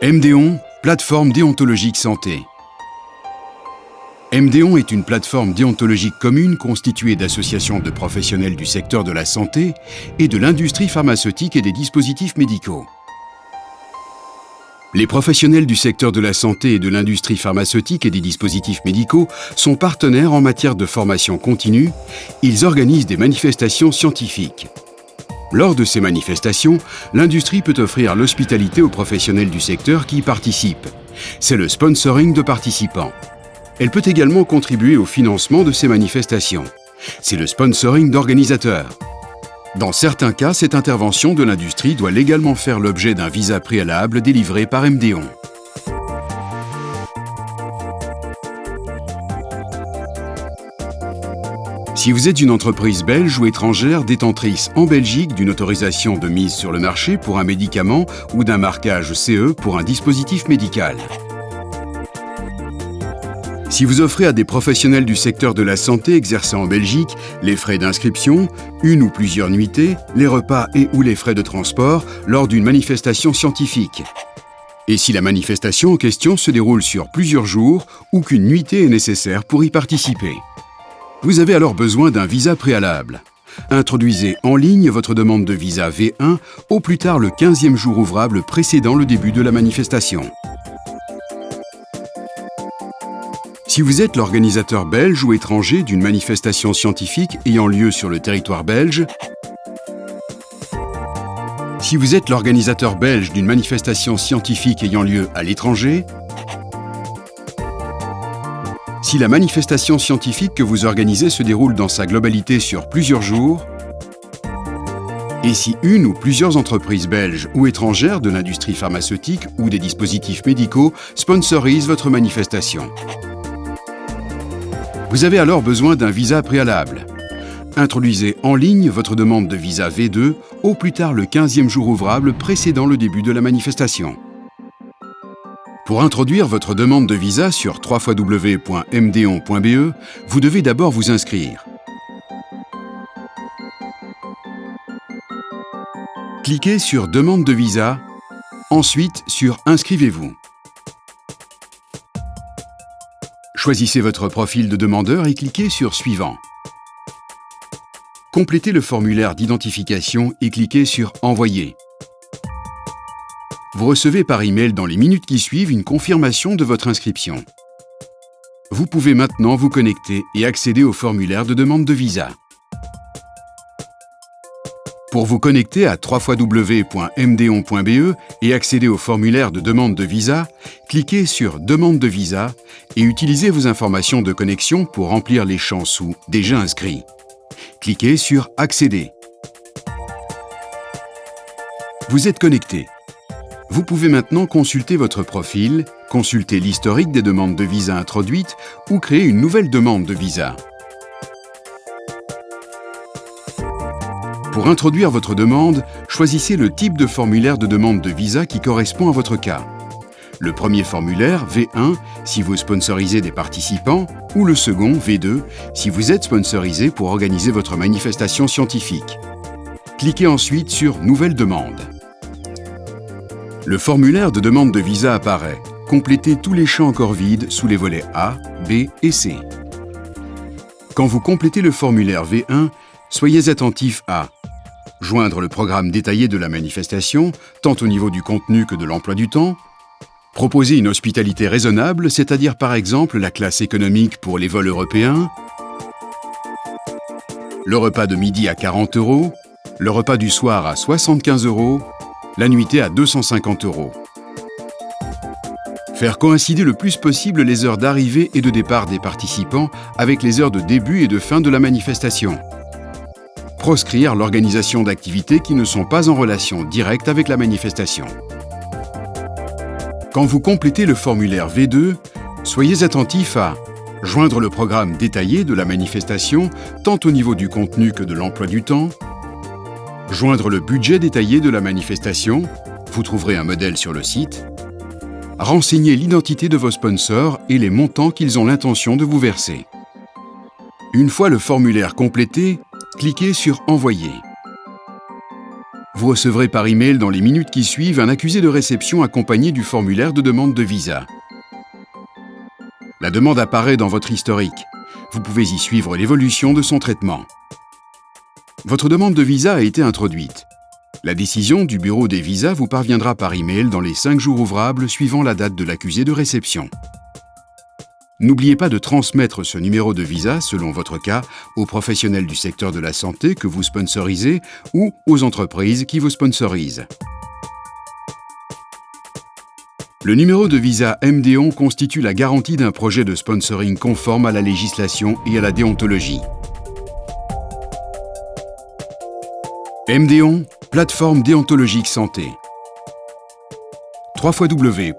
MDON, plateforme déontologique santé. MDON est une plateforme déontologique commune constituée d'associations de professionnels du secteur de la santé et de l'industrie pharmaceutique et des dispositifs médicaux. Les professionnels du secteur de la santé et de l'industrie pharmaceutique et des dispositifs médicaux sont partenaires en matière de formation continue. Ils organisent des manifestations scientifiques. Lors de ces manifestations, l'industrie peut offrir l'hospitalité aux professionnels du secteur qui y participent. C'est le sponsoring de participants. Elle peut également contribuer au financement de ces manifestations. C'est le sponsoring d'organisateurs. Dans certains cas, cette intervention de l'industrie doit légalement faire l'objet d'un visa préalable délivré par MDON. Si vous êtes une entreprise belge ou étrangère détentrice en Belgique d'une autorisation de mise sur le marché pour un médicament ou d'un marquage CE pour un dispositif médical. Si vous offrez à des professionnels du secteur de la santé exerçant en Belgique les frais d'inscription, une ou plusieurs nuitées, les repas et ou les frais de transport lors d'une manifestation scientifique. Et si la manifestation en question se déroule sur plusieurs jours ou qu'une nuitée est nécessaire pour y participer. Vous avez alors besoin d'un visa préalable. Introduisez en ligne votre demande de visa V1 au plus tard le 15e jour ouvrable précédant le début de la manifestation. Si vous êtes l'organisateur belge ou étranger d'une manifestation scientifique ayant lieu sur le territoire belge, si vous êtes l'organisateur belge d'une manifestation scientifique ayant lieu à l'étranger, si la manifestation scientifique que vous organisez se déroule dans sa globalité sur plusieurs jours, et si une ou plusieurs entreprises belges ou étrangères de l'industrie pharmaceutique ou des dispositifs médicaux sponsorisent votre manifestation. Vous avez alors besoin d'un visa préalable. Introduisez en ligne votre demande de visa V2 au plus tard le 15e jour ouvrable précédant le début de la manifestation. Pour introduire votre demande de visa sur www.mdon.be, vous devez d'abord vous inscrire. Cliquez sur Demande de visa, ensuite sur Inscrivez-vous. Choisissez votre profil de demandeur et cliquez sur Suivant. Complétez le formulaire d'identification et cliquez sur Envoyer. Vous recevez par email dans les minutes qui suivent une confirmation de votre inscription. Vous pouvez maintenant vous connecter et accéder au formulaire de demande de visa. Pour vous connecter à www.mdon.be et accéder au formulaire de demande de visa, cliquez sur Demande de visa et utilisez vos informations de connexion pour remplir les champs sous Déjà inscrit. Cliquez sur Accéder. Vous êtes connecté. Vous pouvez maintenant consulter votre profil, consulter l'historique des demandes de visa introduites ou créer une nouvelle demande de visa. Pour introduire votre demande, choisissez le type de formulaire de demande de visa qui correspond à votre cas. Le premier formulaire, V1, si vous sponsorisez des participants, ou le second, V2, si vous êtes sponsorisé pour organiser votre manifestation scientifique. Cliquez ensuite sur Nouvelle demande. Le formulaire de demande de visa apparaît. Complétez tous les champs encore vides sous les volets A, B et C. Quand vous complétez le formulaire V1, soyez attentif à joindre le programme détaillé de la manifestation, tant au niveau du contenu que de l'emploi du temps, proposer une hospitalité raisonnable, c'est-à-dire par exemple la classe économique pour les vols européens, le repas de midi à 40 €, le repas du soir à 75 €, la nuitée à 250 €. Faire coïncider le plus possible les heures d'arrivée et de départ des participants avec les heures de début et de fin de la manifestation. Proscrire l'organisation d'activités qui ne sont pas en relation directe avec la manifestation. Quand vous complétez le formulaire V2, soyez attentif à joindre le programme détaillé de la manifestation, tant au niveau du contenu que de l'emploi du temps, joindre le budget détaillé de la manifestation, vous trouverez un modèle sur le site, renseigner l'identité de vos sponsors et les montants qu'ils ont l'intention de vous verser. Une fois le formulaire complété, cliquez sur Envoyer. Vous recevrez par email dans les minutes qui suivent un accusé de réception accompagné du formulaire de demande de visa. La demande apparaît dans votre historique. Vous pouvez y suivre l'évolution de son traitement. Votre demande de visa a été introduite. La décision du bureau des visas vous parviendra par email dans les 5 jours ouvrables suivant la date de l'accusé de réception. N'oubliez pas de transmettre ce numéro de visa, selon votre cas, aux professionnels du secteur de la santé que vous sponsorisez ou aux entreprises qui vous sponsorisent. Le numéro de visa MD-ON constitue la garantie d'un projet de sponsoring conforme à la législation et à la déontologie. MD-ON, plateforme déontologique santé. www.mdon.be